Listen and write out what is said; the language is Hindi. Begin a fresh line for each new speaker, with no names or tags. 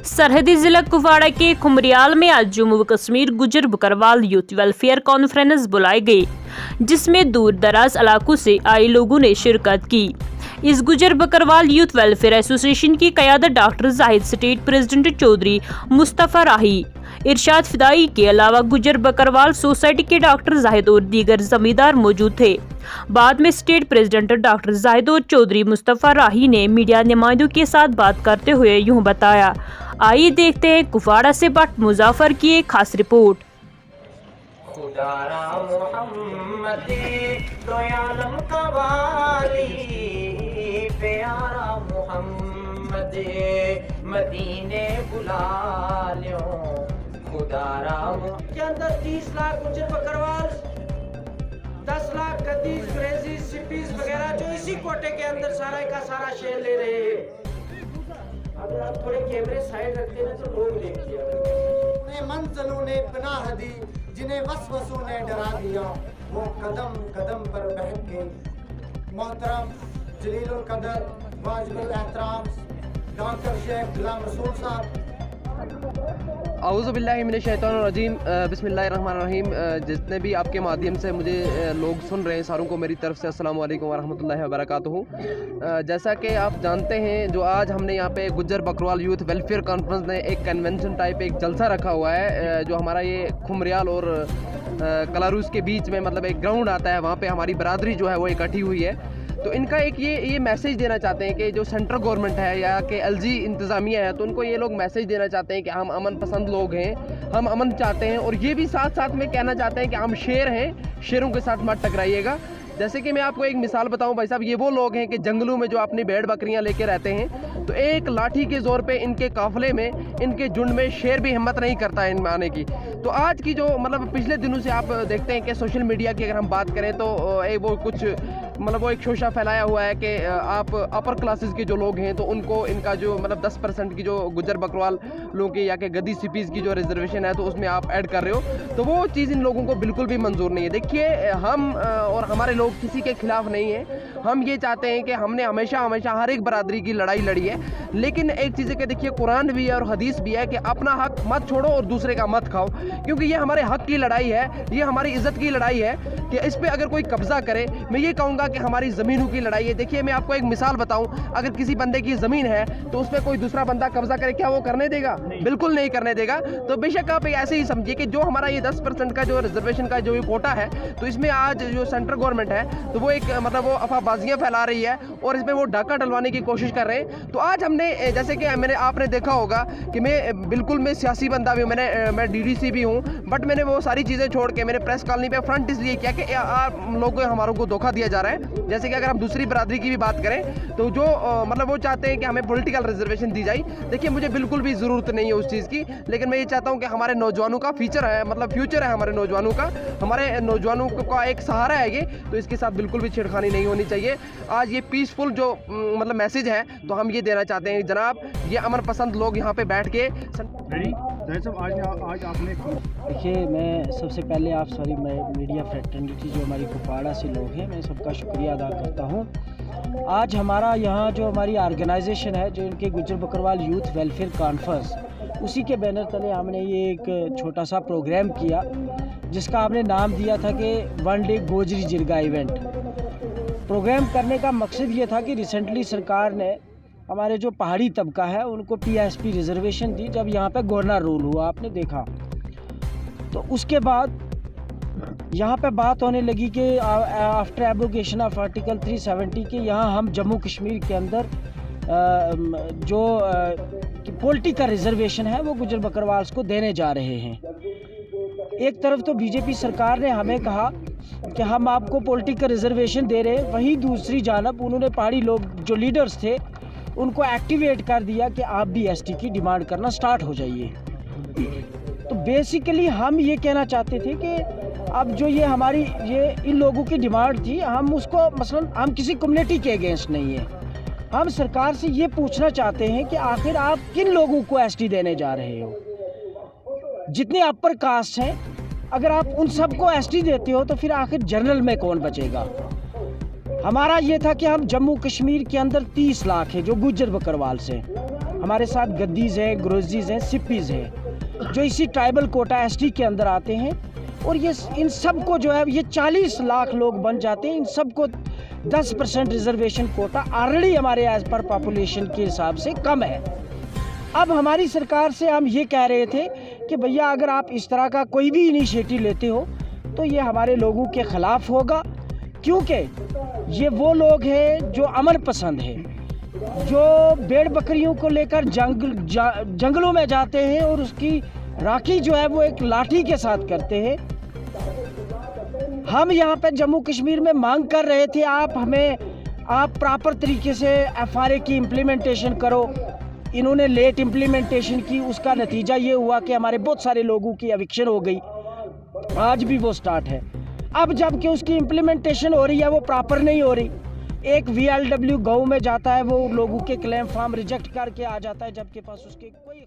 सरहदी जिला कुपवाड़ा के खुमरियाल में आज जम्मू व कश्मीर गुजर बकरवाल यूथ वेलफेयर कॉन्फ्रेंस बुलाई गई, जिसमें दूर दराज इलाकों से आए लोगों ने शिरकत की। इस गुजर बकरवाल यूथ वेलफेयर एसोसिएशन की क़यादत doctor Zahid, state president Chaudhary Mustafa Rahi, Irshad Fidai के अलावा गुजर बकरवाल सोसाइटी के डॉक्टर जाहिद और दीगर जमींदार मौजूद थे। बाद में स्टेट प्रेसिडेंट डॉक्टर जाहिद और चौधरी मुस्तफ़ा राही ने मीडिया नुमाइंदों के साथ बात करते हुए यूं बताया। आइए देखते हैं कुपवाड़ा से भट्ट मुजाफर की एक खास रिपोर्ट।
मदीने बुला लो खुदारा के अंदर 30 लाख गुजर बकरवाल, 10 लाख कदीस क्रेजी सिपीज वगैरह जो इसी कोटे के अंदर सारा का सारा शेयर ले रहे हैं। अगर आप थोड़े कैमरे साइड रखते हैं तो लोग देखिए।
मंजिलों ने पनाह दी जिन्हें वसवसों ने डरा दिया, वो कदम कदम पर बहक गए। मोहतरम जलीलुल कदर वाजिबुल एहतराम डॉक्टर शेख गुलाम रसूल साहब।
औज़ु बिल्लाहि मिनश शैतानिर रजीम, बिस्मिल्लाहिर रहमानिर रहीम। जितने भी आपके माध्यम से मुझे लोग सुन रहे हैं, सारों को मेरी तरफ से अस्सलाम वालेकुम वरहमतुल्लाहि वबरकातुहू। जैसा कि आप जानते हैं, जो आज हमने यहाँ पे गुजर बकरवाल यूथ वेलफेयर कॉन्फ्रेंस ने एक कन्वेंशन टाइप एक जलसा रखा हुआ है, जो हमारा ये खुमरियाल और कलारूस के बीच में मतलब एक ग्राउंड आता है, वहाँ पे हमारी बरादरी जो है वो इकट्ठी हुई है। तो इनका एक ये मैसेज देना चाहते हैं कि जो सेंट्रल गवर्नमेंट है या कि एलजी इंतज़ामिया है, तो उनको ये लोग मैसेज देना चाहते हैं कि हम अमन पसंद लोग हैं, हम अमन चाहते हैं, और ये भी साथ साथ में कहना चाहते हैं कि हम शेर हैं, शेरों के साथ मत टकराइएगा। जैसे कि मैं आपको एक मिसाल बताऊं भाई साहब, ये वो लोग हैं कि जंगलों में जो अपनी भेड़ बकरियां लेके रहते हैं, तो एक लाठी के ज़ोर पे इनके काफ़िले में, इनके झुंड में शेर भी हिम्मत नहीं करता है इनमें आने की। तो आज की जो मतलब पिछले दिनों से आप देखते हैं कि सोशल मीडिया की अगर हम बात करें तो वो कुछ मतलब वो एक शोशा फैलाया हुआ है कि आप अपर क्लासेस के जो लोग हैं तो उनको इनका जो मतलब 10% की जो गुजर बकरवाल लोगों की या कि गद्दी सिपीज़ की जो रिजर्वेशन है तो उसमें आप ऐड कर रहे हो, तो वो चीज़ इन लोगों को बिल्कुल भी मंजूर नहीं है। देखिए, हम और हमारे लोग किसी के खिलाफ नहीं है, हम ये चाहते हैं कि हमने हमेशा हमेशा हर एक बरादरी की लड़ाई लड़ी है, लेकिन एक चीज़ है कि देखिए कुरान भी है और हदीस भी है कि अपना हक मत छोड़ो और दूसरे का मत खाओ, क्योंकि ये हमारे हक की लड़ाई है, ये हमारी इज़्ज़त की लड़ाई है कि इस पर अगर कोई कब्ज़ा करे, मैं ये कहूँगा कि हमारी ज़मीनों की लड़ाई है। देखिए, मैं आपको एक मिसाल बताऊँ, अगर किसी बंदे की ज़मीन है तो उस पर कोई दूसरा बंदा कब्ज़ा करे, क्या वो करने देगा? बिल्कुल नहीं करने देगा। तो बेशक आप ऐसे ही समझिए कि जो हमारा ये 10% का जो रिजर्वेशन का जो ये कोटा है, तो इसमें आज जो सेंट्रल गवर्नमेंट है तो वो एक मतलब वो अफवाहबाजियाँ फैला रही है और इसमें वो डाका डलवाने की कोशिश कर रहे हैं। तो आज हमने जैसे कि आपने देखा होगा कि मैं सियासी बंदा भी हूँ, मैं डीडीसी भी हूँ, बट मैंने वो सारी चीज़ें छोड़ के मैंने प्रेस कॉलोनी पे फ्रंट इसलिए किया कि लोगों हमारों को धोखा दिया जा रहा है। जैसे कि अगर हम दूसरी बरादरी की भी बात करें तो जो मतलब वो चाहते हैं कि हमें पॉलिटिकल रिजर्वेशन दी जाए। देखिए, मुझे बिल्कुल भी ज़रूरत नहीं है उस चीज़ की, लेकिन मैं ये चाहता हूँ कि हमारे नौजवानों का फ्यूचर है, मतलब फ्यूचर है हमारे नौजवानों का एक सहारा है ये, तो इसके साथ बिल्कुल भी छेड़खानी नहीं होनी चाहिए। आज ये पीसफुल जो मतलब मैसेज है तो हम ये देना चाहते हैं जनाब, ये अमन पसंद लोग यहाँ पे बैठ के
आज आपने देखिए, मैं सबसे पहले मैं मीडिया फ्रेटर्निटी जो हमारी कुपवाड़ा से लोग हैं, मैं सबका शुक्रिया अदा करता हूँ। आज हमारा यहाँ जो हमारी ऑर्गेनाइजेशन है, जो इनके गुजर बकरवाल यूथ वेलफेयर कॉन्फ्रेंस, उसी के बैनर तले हमने ये एक छोटा सा प्रोग्राम किया जिसका हमने नाम दिया था कि 1 डे गोजरी जिरगा इवेंट। प्रोग्राम करने का मकसद ये था कि रिसेंटली सरकार ने हमारे जो पहाड़ी तबका है उनको PSP रिजर्वेशन दी, जब यहाँ पे गवर्नर रूल हुआ, आपने देखा। तो उसके बाद यहाँ पे बात होने लगी कि आफ्टर एब्रोगेशन ऑफ आर्टिकल 370 के यहाँ हम जम्मू कश्मीर के अंदर जो पॉलिटिकल रिजर्वेशन है वो गुजर बकरवाल्स को देने जा रहे हैं। एक तरफ तो बीजेपी सरकार ने हमें कहा कि हम आपको पॉलिटिकल रिजर्वेशन दे रहे हैं, वहीं दूसरी जानब उन्होंने पहाड़ी लोग जो लीडर्स थे उनको एक्टिवेट कर दिया कि आप भी ST की डिमांड करना स्टार्ट हो जाइए। तो बेसिकली हम ये कहना चाहते थे कि अब जो ये हमारी इन लोगों की डिमांड थी, हम उसको मसलन हम किसी कम्युनिटी के अगेंस्ट नहीं है, हम सरकार से ये पूछना चाहते हैं कि आखिर आप किन लोगों को ST देने जा रहे हो। जितने अपर कास्ट हैं, अगर आप उन सबको ST देते हो तो फिर आखिर जनरल में कौन बचेगा? हमारा ये था कि हम जम्मू कश्मीर के अंदर 30 लाख है जो गुजर बकरवाल से, हमारे साथ गद्दीज़ हैं, ग्रोजीज़ हैं, सिप्पीज़ हैं, जो इसी ट्राइबल कोटा एसटी के अंदर आते हैं। और ये इन सब को जो है ये 40 लाख लोग बन जाते हैं। इन सब को 10% रिजर्वेशन कोटा ऑलरेडी हमारे एज पर पॉपुलेशन के हिसाब से कम है। अब हमारी सरकार से हम ये कह रहे थे कि भैया अगर आप इस तरह का कोई भी इनिशिएटिव लेते हो तो ये हमारे लोगों के ख़िलाफ़ होगा, क्योंकि ये वो लोग हैं जो अमन पसंद है, जो भेड़ बकरियों को लेकर जंगलों में जाते हैं और उसकी राखी जो है वो एक लाठी के साथ करते हैं। हम यहाँ पे जम्मू कश्मीर में मांग कर रहे थे आप प्रॉपर तरीके से FRA की इम्प्लीमेंटेशन करो। इन्होंने लेट इम्प्लीमेंटेशन की, उसका नतीजा ये हुआ कि हमारे बहुत सारे लोगों की एविक्शन हो गई, आज भी वो स्टार्ट है। अब जबकि उसकी इम्प्लीमेंटेशन हो रही है वो प्रॉपर नहीं हो रही। एक VLW गाँव में जाता है, वो लोगों के क्लेम फॉर्म रिजेक्ट करके आ जाता है, जबकि पास उसके कोई